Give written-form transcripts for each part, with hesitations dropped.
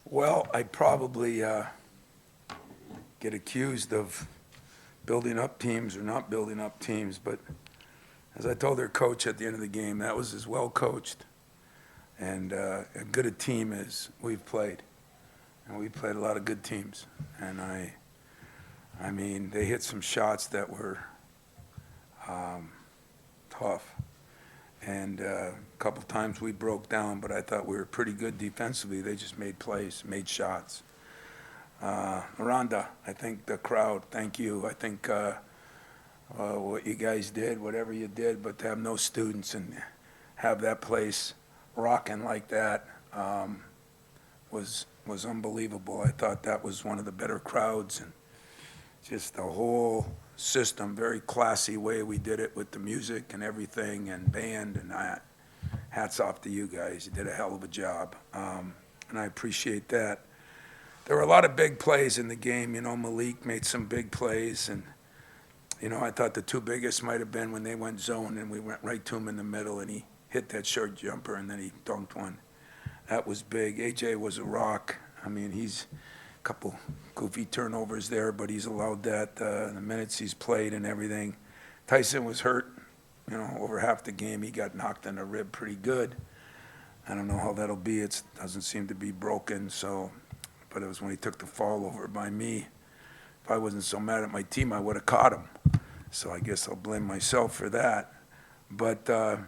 Well, I probably get accused of building up teams or not building up teams, but as I told their coach at the end of the game, that was as well coached and as good a team as we've played. And we played a lot of good teams. And I mean, they hit some shots that were tough. And a couple times we broke down, but I thought we were pretty good defensively. They just made plays, made shots. Miranda, I think the crowd, thank you. I think what you guys did, whatever you did, but to have no students and have that place rocking like that was unbelievable. I thought that was one of the better crowds, and just the whole system, very classy way we did it with the music and everything and band, and hats off to you guys. You did a hell of a job, and I appreciate that. There were a lot of big plays in the game. You know, Malik made some big plays, and you know, I thought the two biggest might have been when they went zone and we went right to him in the middle and he hit that short jumper and then he dunked one. That was big. AJ was a rock. I mean, he's a couple goofy turnovers there, but he's allowed that the minutes he's played and everything. Tyson was hurt, you know, over half the game. He got knocked in the rib pretty good. I don't know how that'll be. It doesn't seem to be broken, so, but it was when he took the fall over by me. If I wasn't so mad at my team, I would have caught him. So I guess I'll blame myself for that. But a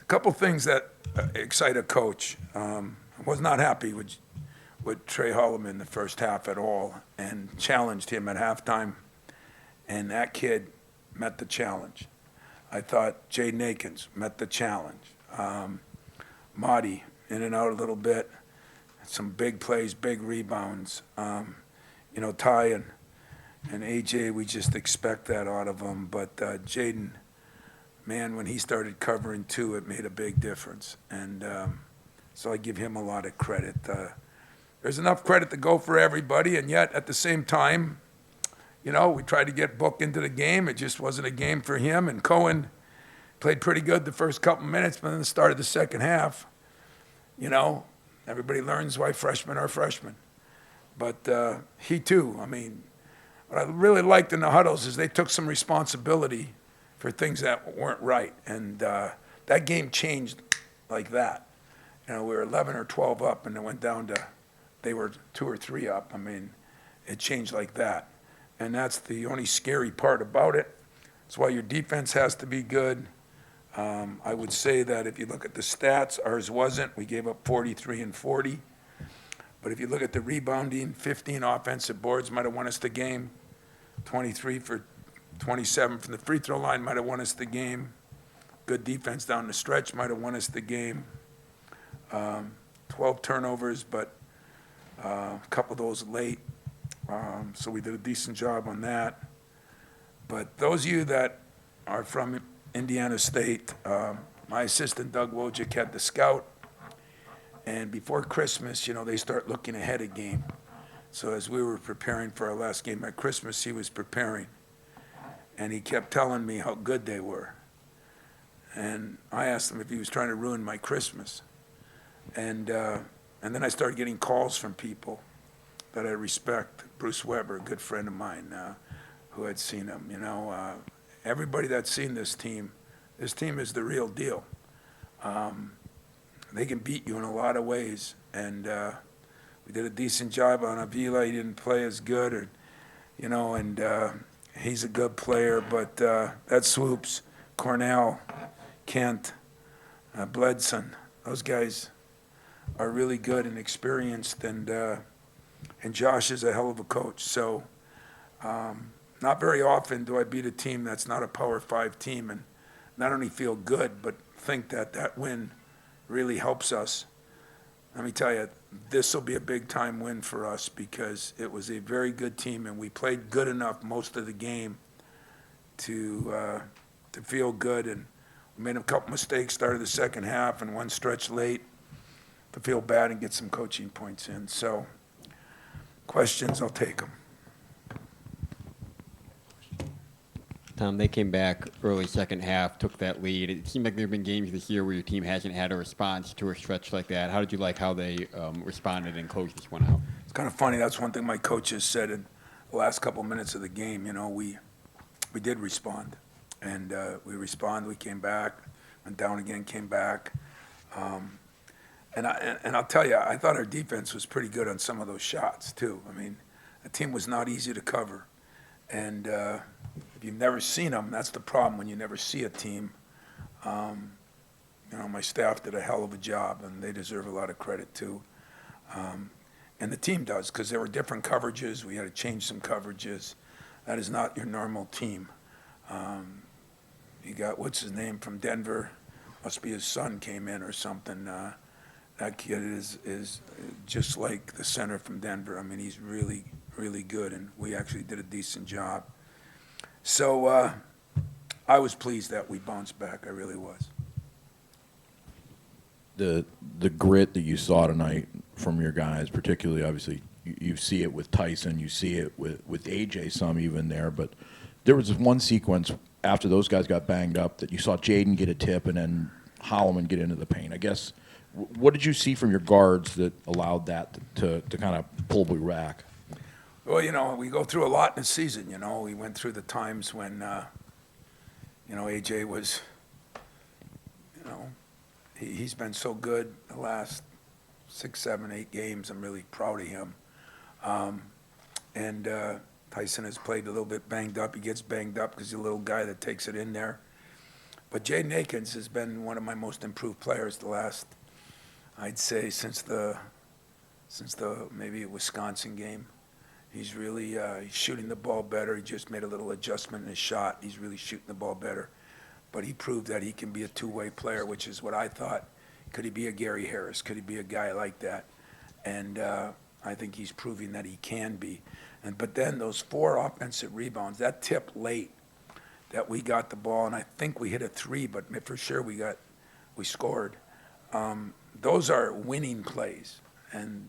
couple things that excite a coach. I was not happy with Trey Holloman the first half at all and challenged him at halftime. And that kid met the challenge. I thought Jaden Akins met the challenge. Marty, in and out a little bit. Some big plays, big rebounds. You know, Ty and AJ, we just expect that out of them. But Jaden, man, when he started covering too, it made a big difference. And so I give him a lot of credit. There's enough credit to go for everybody, and yet at the same time, you know, we tried to get Book into the game. It just wasn't a game for him. And Cohen played pretty good the first couple minutes, but then the start of the second half, you know, everybody learns why freshmen are freshmen. But he too, I mean, what I really liked in the huddles is they took some responsibility for things that weren't right. And that game changed like that. You know, we were 11 or 12 up, and it went down to, they were 2 or 3 up. I mean, it changed like that. And that's the only scary part about it. That's why your defense has to be good. I would say that if you look at the stats, ours wasn't. We gave up 43 and 40. But if you look at the rebounding, 15 offensive boards might have won us the game. 23 for 27 from the free throw line might have won us the game. Good defense down the stretch might have won us the game. 12 turnovers, but a couple of those late. So we did a decent job on that. But those of you that are from Indiana State, my assistant Doug Wojcik had the scout. And before Christmas, you know, they start looking ahead a game. So as we were preparing for our last game at Christmas, he was preparing. And he kept telling me how good they were. And I asked him if he was trying to ruin my Christmas. And then I started getting calls from people that I respect. Bruce Weber, a good friend of mine, who had seen him. You know, everybody that's seen this team is the real deal. They can beat you in a lot of ways, and we did a decent job on Avila. He didn't play as good, or, you know, and he's a good player, but that Swoops, Cornell, Kent, Bledson, those guys are really good and experienced, and Josh is a hell of a coach. So not very often do I beat a team that's not a Power 5 team and not only feel good, but think that that win really helps us. Let me tell you, this will be a big-time win for us because it was a very good team, and we played good enough most of the game to feel good. And we made a couple mistakes, started the second half, and one stretch late to feel bad and get some coaching points in. So, questions, I'll take them. Tom, they came back early second half, took that lead. It seemed like there have been games this year where your team hasn't had a response to a stretch like that. How did you like how they responded and closed this one out? It's kind of funny. That's one thing my coaches said in the last couple minutes of the game. You know, we did respond, and we responded. We came back, went down again, came back. And I'll tell you, I thought our defense was pretty good on some of those shots too. I mean, the team was not easy to cover, and if you've never seen them, that's the problem when you never see a team. You know, my staff did a hell of a job, and they deserve a lot of credit too. And the team does, because there were different coverages. We had to change some coverages. That is not your normal team. You got, what's his name, from Denver? Must be his son came in or something. That kid is just like the center from Denver. I mean, he's really, really good, and we actually did a decent job. So I was pleased that we bounced back. I really was. The grit that you saw tonight from your guys, particularly, obviously, you see it with Tyson, you see it with AJ some even there, but there was one sequence after those guys got banged up that you saw Jaden get a tip and then Holloman get into the paint. I guess, what did you see from your guards that allowed that to kind of pull you back? Well, you know, we go through a lot in a season, you know. We went through the times when, you know, AJ was, you know, he's been so good the last 6, 7, 8 games. I'm really proud of him. And Tyson has played a little bit banged up. He gets banged up because he's a little guy that takes it in there. But Jaden Akins has been one of my most improved players the last, I'd say, since the maybe Wisconsin game. He's really he's shooting the ball better. He just made a little adjustment in his shot. He's really shooting the ball better. But he proved that he can be a two-way player, which is what I thought. Could he be a Gary Harris? Could he be a guy like that? And I think he's proving that he can be. But then those 4 offensive rebounds, that tip late that we got the ball, and I think we hit a 3, but for sure we scored. Those are winning plays. And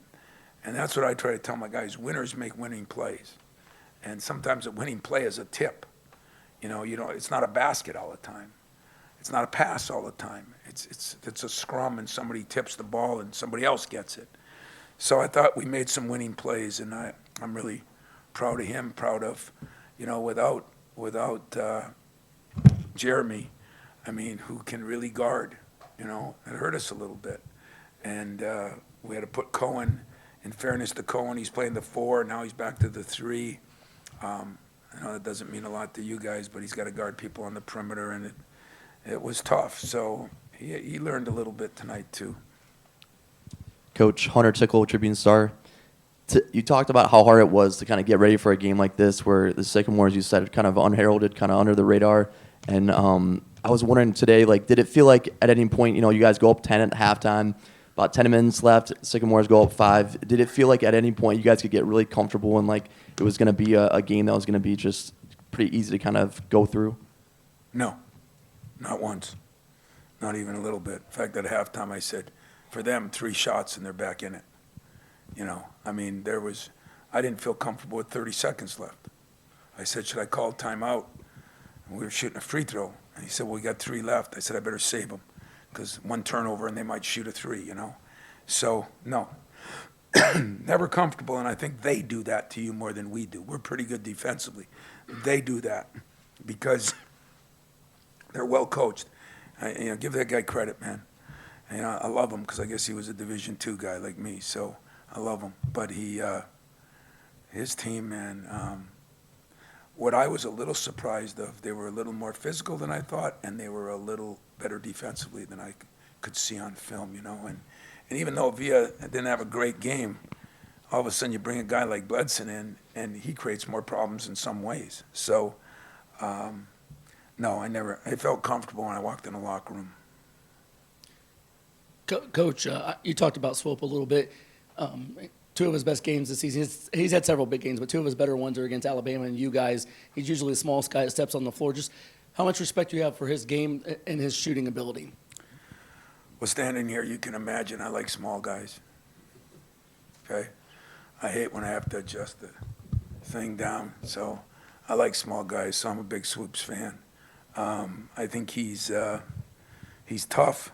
that's what I try to tell my guys. Winners make winning plays. And sometimes a winning play is a tip. You know, it's not a basket all the time. It's not a pass all the time. It's a scrum and somebody tips the ball and somebody else gets it. So I thought we made some winning plays, and I'm really proud of him, proud of, you know, without Jeremy, I mean, who can really guard, you know, it hurt us a little bit. And we had to put Cohen. In fairness to Cohen, he's playing the 4. Now he's back to the 3. I know that doesn't mean a lot to you guys, but he's got to guard people on the perimeter, and it was tough. So he learned a little bit tonight too. Coach Hunter Tickle, Tribune Star. You talked about how hard it was to kind of get ready for a game like this, where the Sycamores, you said, kind of unheralded, kind of under the radar. And I was wondering today, like, did it feel like at any point, you know, you guys go up 10 at halftime, about 10 minutes left, Sycamores go up 5. Did it feel like at any point you guys could get really comfortable and like it was going to be a game that was going to be just pretty easy to kind of go through? No, not once, not even a little bit. In fact, at halftime I said, for them, 3 shots and they're back in it. You know, I mean, I didn't feel comfortable with 30 seconds left. I said, should I call timeout? And we were shooting a free throw. And he said, well, we got 3 left. I said, I better save them, because 1 turnover and they might shoot a 3, you know. So, no, never comfortable, and I think they do that to you more than we do. We're pretty good defensively. They do that because they're well coached. You know, give that guy credit, man. You know, I love him because I guess he was a Division II guy like me, so I love him. But his team, man, what I was a little surprised of, they were a little more physical than I thought, and they were a little better defensively than I could see on film, you know. And even though Villa didn't have a great game, all of a sudden you bring a guy like Bledson in, and he creates more problems in some ways. So, no, I felt comfortable when I walked in the locker room. Coach, you talked about Swope a little bit. 2 of his best games this season. He's had several big games, but 2 of his better ones are against Alabama and you guys. He's usually a small guy that steps on the floor. Just how much respect do you have for his game and his shooting ability? Well, standing here, you can imagine I like small guys. Okay? I hate when I have to adjust the thing down. So I like small guys, so I'm a big Swoops fan. I think he's tough.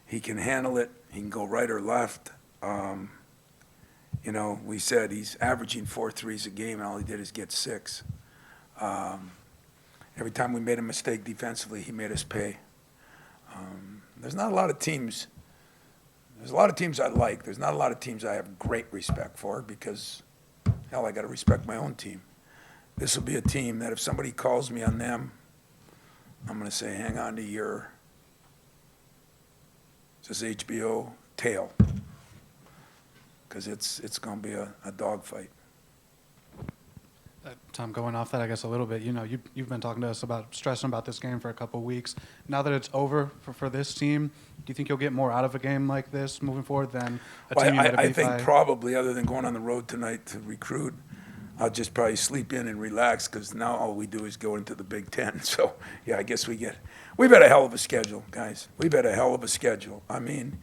He can handle it. He can go right or left. You know, we said he's averaging 4 threes a game, and all he did is get 6. Every time we made a mistake defensively, he made us pay. There's not a lot of teams. There's a lot of teams I like. There's not a lot of teams I have great respect for because, hell, I got to respect my own team. This will be a team that if somebody calls me on them, I'm going to say, hang on to your, is this HBO, tail. Because it's going to be a dogfight. Tom, going off that, I guess, a little bit, you know, you've been talking to us about stressing about this game for a couple of weeks. Now that it's over for this team, do you think you'll get more out of a game like this moving forward than a team you got to I beat think by? probably, other than going on the road tonight to recruit, I'll just probably sleep in and relax because now all we do is go into the Big Ten. So, yeah, I guess we've had a hell of a schedule, guys. We've had a hell of a schedule. I mean,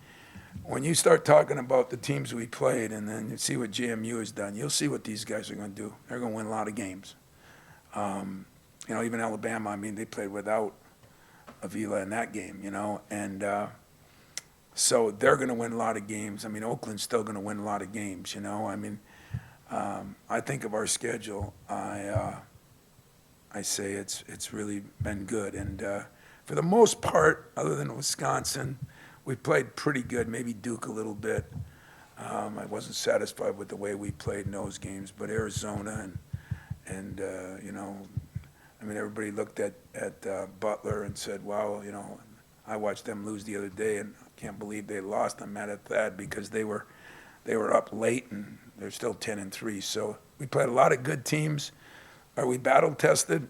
when you start talking about the teams we played and then you see what JMU has done, you'll see what these guys are going to do. They're going to win a lot of games. You know, even Alabama, I mean, they played without Avila in that game, you know, and so they're going to win a lot of games. I mean, Oakland's still going to win a lot of games, you know. I mean, I think of our schedule, I say it's really been good. And for the most part, other than Wisconsin, we played pretty good, maybe Duke a little bit. I wasn't satisfied with the way we played in those games, but Arizona and you know, I mean, everybody looked at Butler and said, wow, you know, I watched them lose the other day and I can't believe they lost. I'm mad at that because they were up late and they're still 10-3. So we played a lot of good teams. Are we battle tested?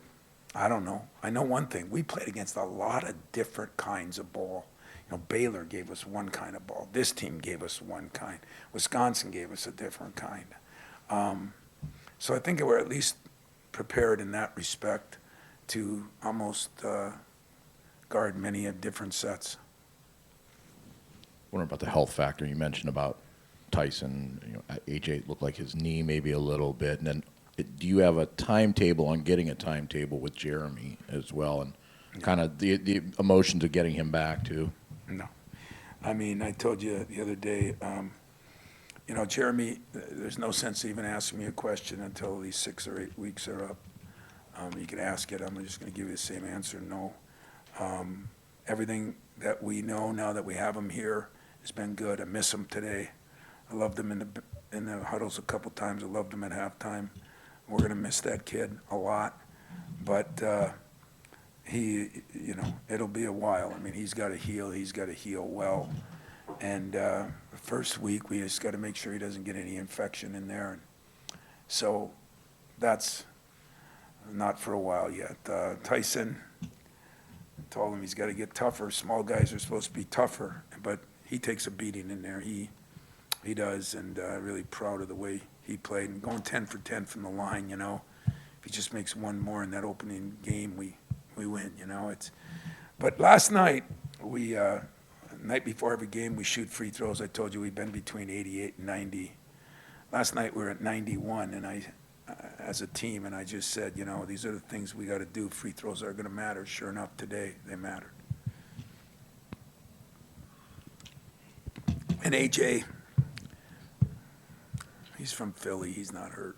I don't know. I know one thing. We played against a lot of different kinds of ball. You know, Baylor gave us one kind of ball. This team gave us one kind. Wisconsin gave us a different kind. So I think we're at least prepared in that respect to almost guard many of different sets. Wondering about the health factor you mentioned about Tyson. You know, AJ looked like his knee maybe a little bit, and then do you have a timetable on getting a timetable with Jeremy as well, and kind of the emotions of getting him back too? No. I mean, I told you the other day, you know, Jeremy, there's no sense even asking me a question until these 6 or 8 weeks are up. You can ask it. I'm just going to give you the same answer, no. Everything that we know now that we have him here has been good. I miss him today. I loved him in the huddles a couple times. I loved him at halftime. We're going to miss that kid a lot. But he, you know, it'll be a while. I mean, he's got to heal. He's got to heal well. And the first week, we just got to make sure he doesn't get any infection in there. And so that's not for a while yet. Tyson, told him he's got to get tougher. Small guys are supposed to be tougher, but he takes a beating in there. He does, and really proud of the way he played. And going 10 for 10 from the line, you know, if he just makes one more in that opening game, we win, you know. But last night, the night before every game, we shoot free throws. I told you we've been between 88 and 90. Last night we were at 91, and as a team, and I just said, you know, these are the things we got to do. Free throws are going to matter. Sure enough, today they mattered. And AJ, he's from Philly. He's not hurt.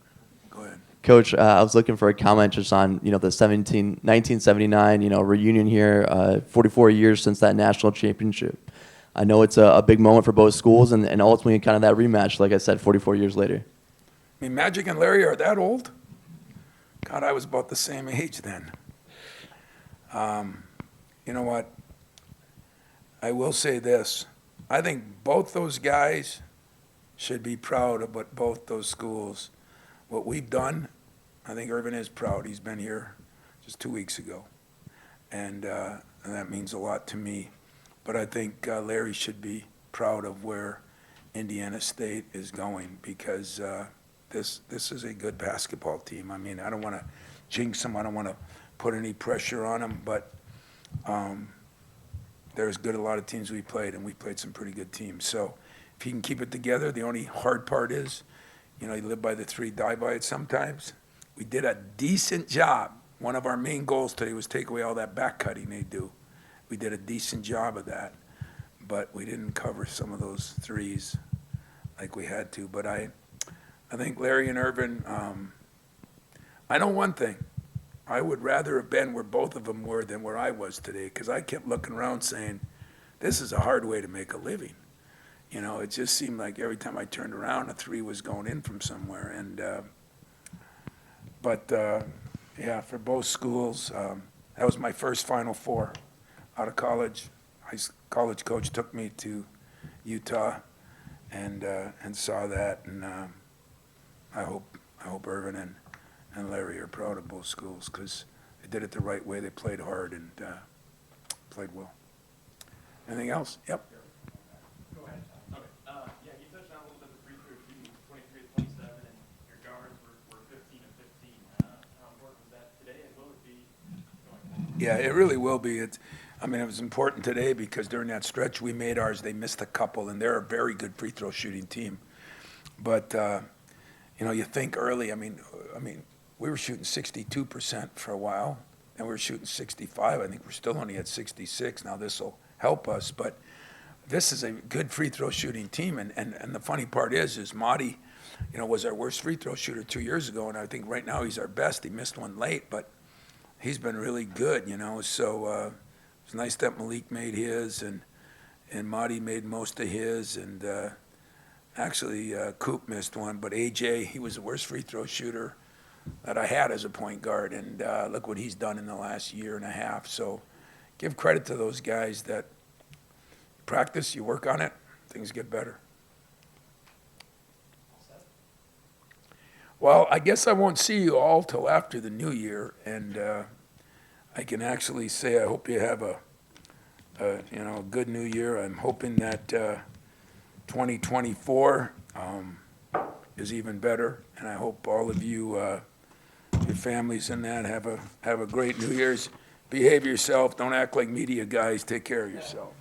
Go ahead. Coach, I was looking for a comment just on, you know, the 1979, you know, reunion here, 44 years since that national championship. I know it's a big moment for both schools and ultimately kind of that rematch, like I said, 44 years later. I mean, Magic and Larry are that old? God, I was about the same age then. You know what? I will say this. I think both those guys should be proud of what both those schools, what we've done. I think Irvin is proud. He's been here just 2 weeks ago. And that means a lot to me. But I think Larry should be proud of where Indiana State is going because this is a good basketball team. I mean, I don't want to jinx them. I don't want to put any pressure on them. But they're as good a lot of teams we played, and we played some pretty good teams. So if he can keep it together, the only hard part is, you know, you live by the 3, die by it sometimes. we did a decent job. One of our main goals today was take away all that back cutting they do. We did a decent job of that, but we didn't cover some of those threes like we had to. But I think Larry and Irvin, I know one thing. I would rather have been where both of them were than where I was today, because I kept looking around saying, this is a hard way to make a living. You know, it just seemed like every time I turned around, a three was going in from somewhere. And, yeah, for both schools, that was my first Final Four out of college. My college coach took me to Utah and saw that, and I hope Irvin and Larry are proud of both schools, because they did it the right way. They played hard and played well. Anything else? Yep. Go ahead. Okay. Yeah, you touched on a little bit the free throw shooting, 23 of 27, and your guards were 15 of 15. How important was that today, and will it be going forward? Yeah, it really will be. It was important today because during that stretch we made ours, they missed a couple, and they're a very good free throw shooting team. But, you think early, we were shooting 62% for a while, and we were shooting 65. I think we're still only at 66. Now this will help us, but this is a good free throw shooting team. And the funny part is Marty, was our worst free throw shooter 2 years ago, and I think right now he's our best. He missed one late, but he's been really good, So it's nice that Malik made his, and Marty made most of his, and actually Coop missed one, but AJ, he was the worst free throw shooter that I had as a point guard, and look what he's done in the last year and a half. So give credit to those guys that practice, you work on it, things get better. Well, I guess I won't see you all till after the new year, and I can actually say I hope you have a good new year. I'm hoping that 2024 is even better, and I hope all of you, your families and that, have a great New Year's. Behave yourself. Don't act like media guys. Take care of yourself.